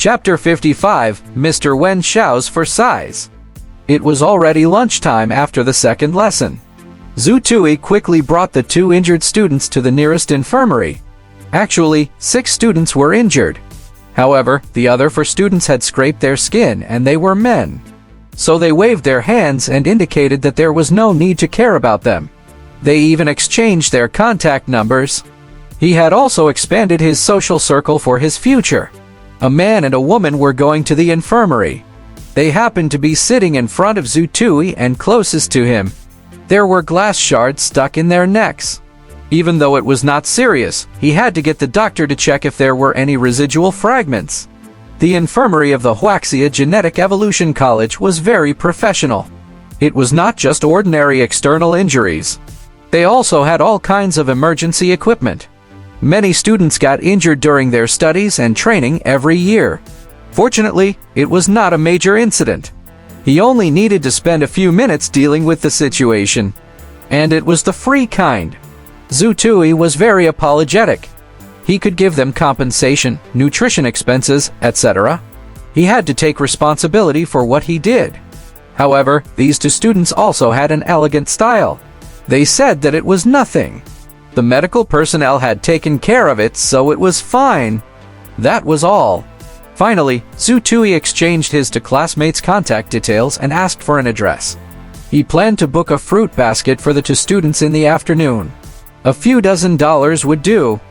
Chapter 55, Mr. Wen Shao's for size. It was already lunchtime after the second lesson. Zhu Tui quickly brought the 2 injured students to the nearest infirmary. Actually, 6 students were injured. However, the other 4 students had scraped their skin and they were men. So they waved their hands and indicated that there was no need to care about them. They even exchanged their contact numbers. He had also expanded his social circle for his future. A man and a woman were going to the infirmary. They happened to be sitting in front of Zhu Tui and closest to him. There were glass shards stuck in their necks. Even though it was not serious, he had to get the doctor to check if there were any residual fragments. The infirmary of the Wuxia Genetic Evolution College was very professional. It was not just ordinary external injuries. They also had all kinds of emergency equipment. Many students got injured during their studies and training every year. Fortunately, it was not a major incident. He only needed to spend a few minutes dealing with the situation. And it was the free kind. Zhu Tui was very apologetic. He could give them compensation, nutrition expenses, etc. He had to take responsibility for what he did. However, these 2 students also had an elegant style. They said that it was nothing. The medical personnel had taken care of it, so it was fine. That was all. Finally, Zhu Tui exchanged his 2 classmates' contact details and asked for an address. He planned to book a fruit basket for the 2 students in the afternoon. A few $dozen would do.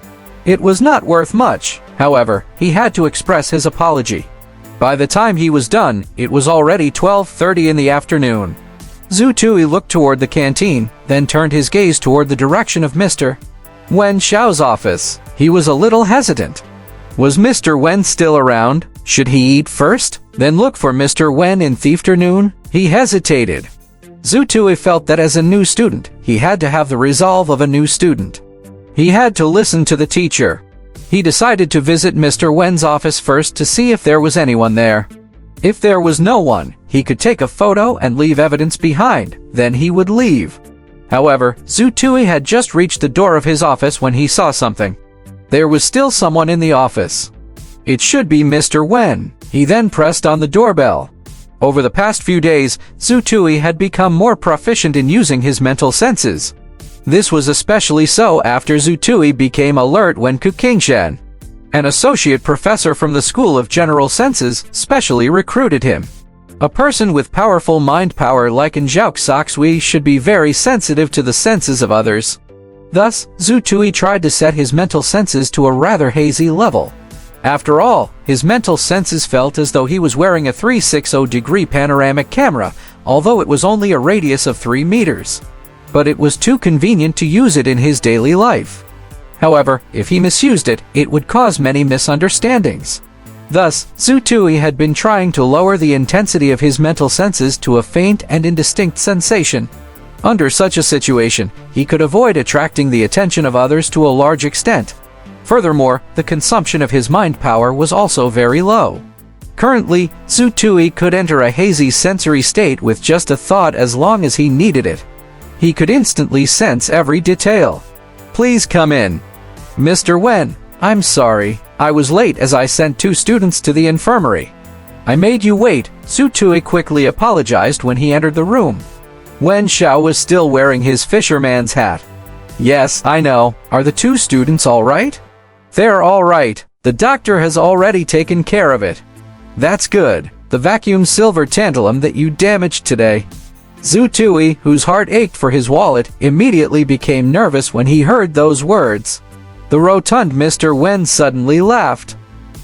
It was not worth much, however, he had to express his apology. By the time he was done, it was already 12:30 in the afternoon. Zhu Tui looked toward the canteen, then turned his gaze toward the direction of Mr. Wen Shao's office. He was a little hesitant. Was Mr. Wen still around? Should he eat first, then look for Mr. Wen in the afternoon? He hesitated. Zhu Tui felt that as a new student, he had to have the resolve of a new student. He had to listen to the teacher. He decided to visit Mr. Wen's office first to see if there was anyone there. If there was no one, he could take a photo and leave evidence behind, then he would leave. However, Zhu Tui had just reached the door of his office when he saw something. There was still someone in the office. It should be Mr. Wen. He then pressed on the doorbell. Over the past few days, Zhu Tui had become more proficient in using his mental senses. This was especially so after Zhu Tui became alert when Ku Qingshan, an associate professor from the School of General Senses, specially recruited him. A person with powerful mind power like Zhao Soxui should be very sensitive to the senses of others. Thus, Zhu Tui tried to set his mental senses to a rather hazy level. After all, his mental senses felt as though he was wearing a 360-degree panoramic camera, although it was only a radius of 3 meters. But it was too convenient to use it in his daily life. However, if he misused it, it would cause many misunderstandings. Thus, Zhu Tui had been trying to lower the intensity of his mental senses to a faint and indistinct sensation. Under such a situation, he could avoid attracting the attention of others to a large extent. Furthermore, the consumption of his mind power was also very low. Currently, Zhu Tui could enter a hazy sensory state with just a thought as long as he needed it. He could instantly sense every detail. Please come in. Mr. Wen, I'm sorry. I was late as I sent 2 students to the infirmary. I made you wait. Zhu Tui quickly apologized when he entered the room. Wen Shao was still wearing his fisherman's hat. Yes, I know. Are the 2 students all right? They're all right. The doctor has already taken care of it. That's good. The vacuum silver tantalum that you damaged today. Zhu Tui, whose heart ached for his wallet, immediately became nervous when he heard those words. The rotund Mr. Wen suddenly laughed.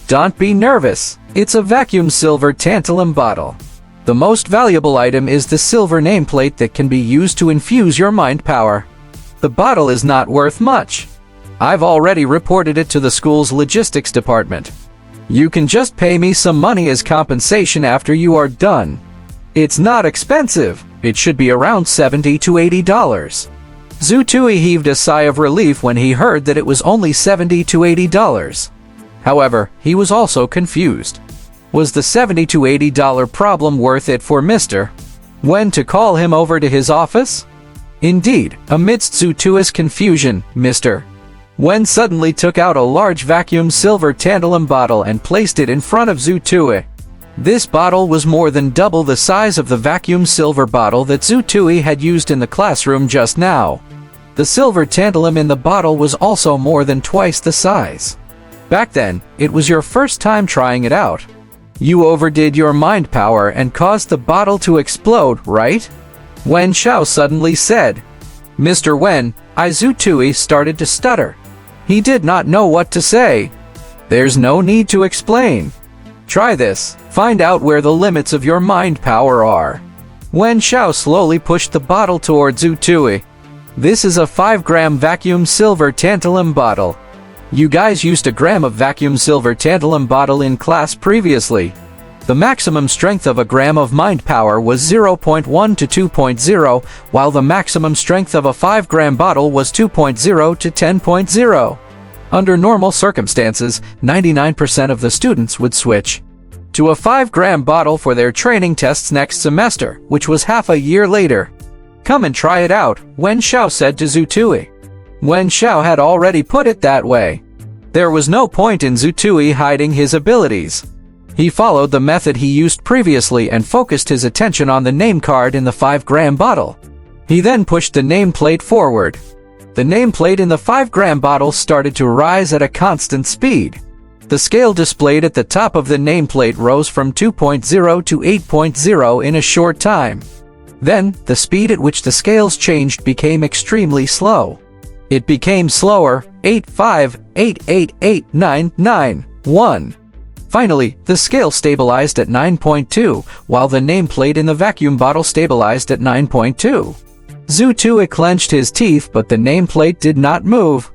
Don't be nervous. It's a vacuum silver tantalum bottle. The most valuable item is the silver nameplate that can be used to infuse your mind power. The bottle is not worth much. I've already reported it to the school's logistics department. You can just pay me some money as compensation after you are done. It's not expensive. It should be around $70 to $80. Zhu Tui heaved a sigh of relief when he heard that it was only $70 to $80. However, he was also confused. Was the $70 to $80 problem worth it for Mr. Wen to call him over to his office? Indeed, amidst Zhu Tui's confusion, Mr. Wen suddenly took out a large vacuum silver tantalum bottle and placed it in front of Zhu Tui. This bottle was more than double the size of the vacuum silver bottle that Zhu Tui had used in the classroom just now. The silver tantalum in the bottle was also more than twice the size. Back then, it was your first time trying it out. You overdid your mind power and caused the bottle to explode, right? Wen Shao suddenly said. Mr. Wen, Zhu Tui started to stutter. He did not know what to say. There's no need to explain. Try this. Find out where the limits of your mind power are. Wen Shao slowly pushed the bottle toward Zhu Tui. This is a 5-gram vacuum silver tantalum bottle. You guys used a gram of vacuum silver tantalum bottle in class previously. The maximum strength of a gram of mind power was 0.1 to 2.0, while the maximum strength of a 5-gram bottle was 2.0 to 10.0. Under normal circumstances, 99% of the students would switch to a 5-gram bottle for their training tests next semester, which was half a year later. Come and try it out, Wen Shao said to Zhu Tui. Wen Shao had already put it that way. There was no point in Zhu Tui hiding his abilities. He followed the method he used previously and focused his attention on the name card in the 5-gram bottle. He then pushed the nameplate forward. The nameplate in the 5-gram bottle started to rise at a constant speed. The scale displayed at the top of the nameplate rose from 2.0 to 8.0 in a short time. Then, the speed at which the scales changed became extremely slow. It became slower, 858889991. Finally, the scale stabilized at 9.2, while the nameplate in the vacuum bottle stabilized at 9.2. Zhu Tui clenched his teeth, but the nameplate did not move.